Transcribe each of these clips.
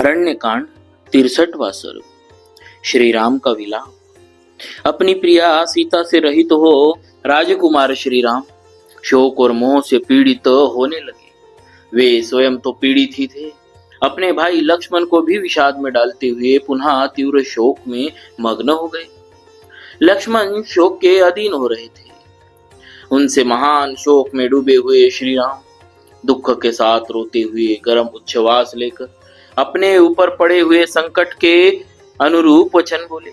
अरण्यकांड 63वां सर्ग। श्री राम का विलाप। अपनी प्रिया सीता से रहित हो राजकुमार श्री राम शोक और मोह से पीड़ित होने लगे। वे स्वयं तो पीड़ित ही थे, अपने भाई लक्ष्मण को भी विषाद में डालते हुए पुनः तीव्र शोक में मग्न हो गए। लक्ष्मण शोक के अधीन हो रहे थे। उनसे महान शोक में डूबे हुए श्री राम दुख के साथ रोते हुए गर्म उच्छ्वास लेकर अपने ऊपर पड़े हुए संकट के अनुरूप वचन बोले।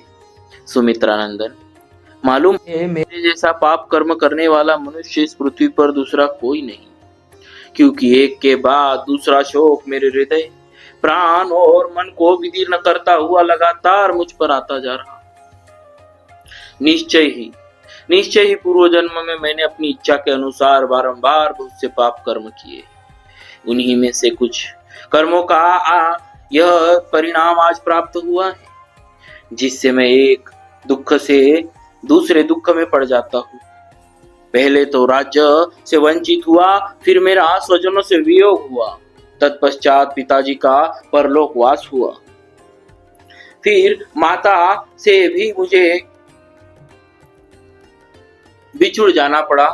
सुमित्रा नंदन, मालूम है मेरे जैसा पाप कर्म करने वाला मनुष्य इस पृथ्वी पर दूसरा कोई नहीं, क्योंकि एक के बाद दूसरा शोक मेरे हृदय, प्राण और मन को विदीर्ण करता हुआ लगातार मुझ पर आता जा रहा। निश्चय ही पूर्व जन्म में मैंने अपनी इच्छा के अनुसार बारंबार बहुत से पाप कर्म किए। उन्हीं में से कुछ कर्मों का यह परिणाम आज प्राप्त हुआ है, जिससे मैं एक दुख से दूसरे दुख में पड़ जाता हूँ। पहले तो राज्य से वंचित हुआ, फिर मेरा स्वजनों से वियोग हुआ, तत्पश्चात पिताजी का परलोकवास हुआ, फिर माता से भी मुझे बिछुड़ जाना पड़ा।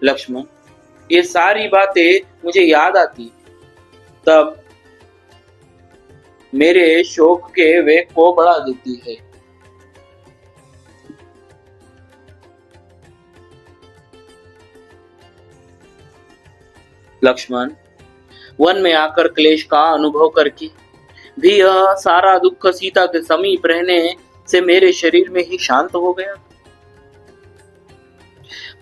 लक्ष्मण, ये सारी बातें मुझे याद आती तब मेरे शोक के वेग को बढ़ा देती है। लक्ष्मण, वन में आकर क्लेश का अनुभव करके भी यह सारा दुख सीता के समीप रहने से मेरे शरीर में ही शांत हो गया,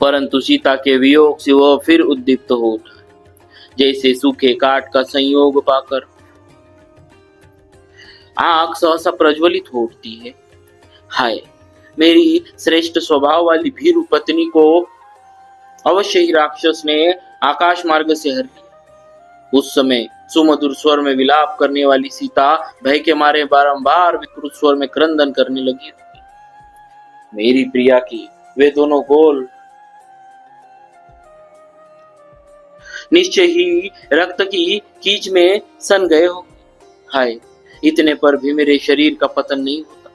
परंतु सीता के वियोग से वह फिर उद्दीप्त हो उठा, जैसे सूखे काठ का संयोग पाकर आग सहसा प्रज्वलित हो उठती है। हाय, मेरी श्रेष्ठ स्वभाव वाली भीरु पत्नी को अवश्य ही राक्षस ने आकाश मार्ग से हर लिया। उस समय सुमधुर स्वर में विलाप करने वाली सीता भय के मारे बारंबार विकृत स्वर में क्रंदन करने लगी। मेरी प्रिया की वे दोनों गोल निश्चय ही रक्त की कीच में सन गए हो। हाय, इतने पर भी मेरे शरीर का पतन नहीं होता।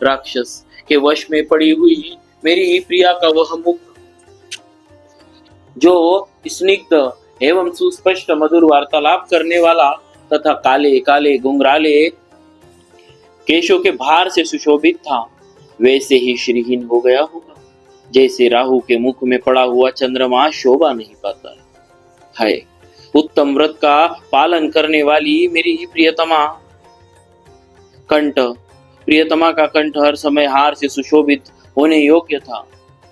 राक्षस के वश में पड़ी हुई मेरी प्रिया का वह मुख, जो स्निग्ध एवं सुस्पष्ट मधुर वार्तालाप करने वाला तथा काले काले घुंघराले केशों के भार से सुशोभित था, वैसे ही श्रीहीन हो गया होगा, जैसे राहु के मुख में पड़ा हुआ चंद्रमा शोभा नहीं पाता। हाय, उत्तम व्रत का पालन करने वाली मेरी प्रियतमा का कंठ हर समय हार से सुशोभित होने योग्य था,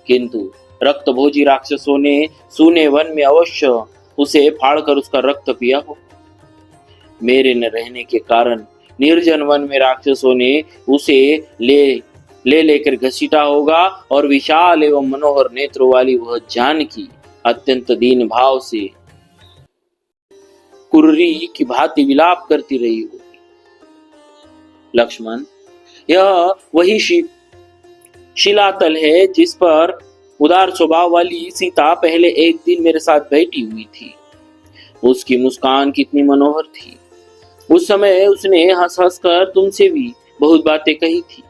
किंतु रक्त भोजी राक्षसों ने सूने वन में अवश्य उसे फाड़कर उसका रक्त पिया हो। मेरे न रहने के कारण निर्जन वन में राक्षसों ने उसे लेकर घसीटा होगा, और विशाल एवं मनोहर नेत्रों वाली वह जानकी अत्यंत दीन भाव से कुर्री की भांति विलाप करती रही होगी। लक्ष्मण, यह वही शिलातल है जिस पर उदार स्वभाव वाली सीता पहले एक दिन मेरे साथ बैठी हुई थी। उसकी मुस्कान कितनी मनोहर थी। उस समय उसने हंस हंस कर तुमसे भी बहुत बातें कही थी।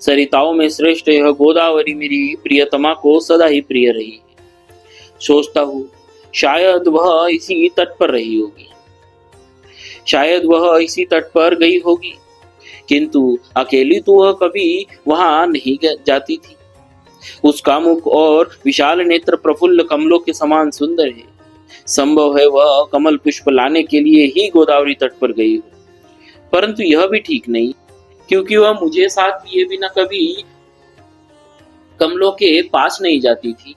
सरिताओं में श्रेष्ठ यह गोदावरी मेरी प्रियतमा को सदा ही प्रिय रही है। सोचता हूँ शायद वह इसी तट पर रही होगी, शायद वह इसी तट पर गई होगी, किंतु अकेली तो वह कभी वहां नहीं जाती थी। उसका मुख और विशाल नेत्र प्रफुल्ल कमलों के समान सुंदर है। संभव है वह कमल पुष्प लाने के लिए ही गोदावरी तट पर गई हो, परंतु यह भी ठीक नहीं, क्योंकि वह मुझे साथ लिए बिना कभी कमलों के पास नहीं जाती थी।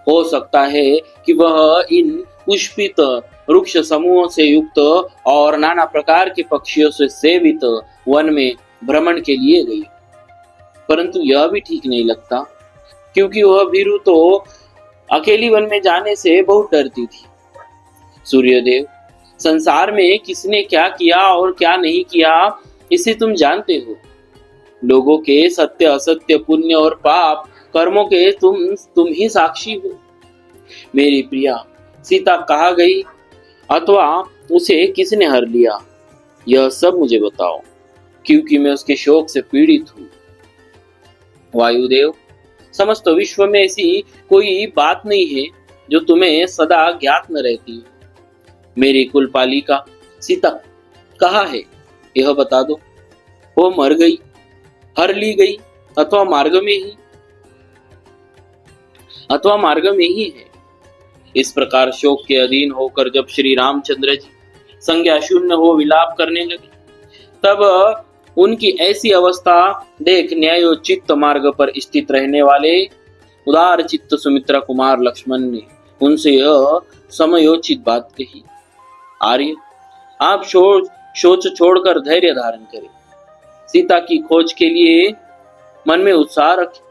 हो सकता है कि वह इन पुष्पित वृक्ष समूहों से युक्त और नाना प्रकार के पक्षियों से सेवित वन में भ्रमण के लिए गई, परंतु यह भी ठीक नहीं लगता, क्योंकि वह भीरू तो अकेली वन में जाने से बहुत डरती थी। सूर्यदेव, संसार में किसने क्या किया और क्या नहीं किया इसे तुम जानते हो। लोगों के सत्य असत्य, पुण्य और पाप कर्मों के तुम ही साक्षी हो। मेरी प्रिया सीता कहाँ गई, अथवा उसे किसने हर लिया, यह सब मुझे बताओ, क्योंकि मैं उसके शोक से पीड़ित हूँ। वायुदेव, समस्त विश्व में ऐसी कोई बात नहीं है जो तुम्हें सदा ज्ञात न रहती हो। मेरी कुलपालिका सीता कहाँ है, यह बता दो। वो मर गई, हर ली गई, अथवा मार्ग में ही है। इस प्रकार शोक के अधीन होकर जब श्री रामचंद्र जी संज्ञा शून्य हो विलाप करने लगे, तब उनकी ऐसी अवस्था देख न्यायोचित मार्ग पर स्थित रहने वाले उदार चित्त सुमित्रा कुमार लक्ष्मण ने उनसे यह समयोचित बात कही। आर्य, आप सोच छोड़कर धैर्य धारण करें। सीता की खोज के लिए मन में उत्साह रखें,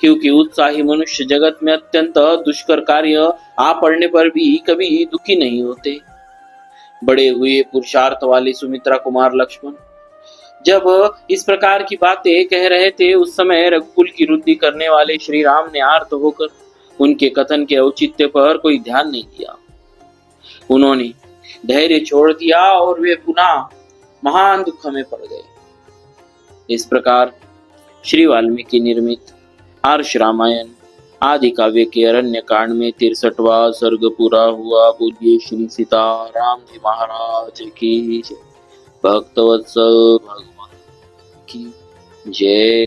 क्योंकि उत्साही मनुष्य जगत में अत्यंत दुष्कर कार्य आ पड़ने पर भी कभी दुखी नहीं होते। बड़े हुए पुरुषार्थ वाले सुमित्रा कुमार लक्ष्मण जब इस प्रकार की बातें कह रहे थे, उस समय रघुकुल की वृद्धि करने वाले श्री राम ने आर्त होकर उनके कथन के औचित्य पर कोई ध्यान नहीं दिया। उन्होंने धैर्य छोड़ दिया और वे पुनः महान दुख में पड़ गए। इस प्रकार श्री वाल्मीकि निर्मित आर्ष रामायण आदि काव्य के अरण्य कांड में 63वां सर्ग पूरा हुआ। बोलिए श्री सीताराम जी महाराज की जय। भक्तवत्सल भगवान की जय।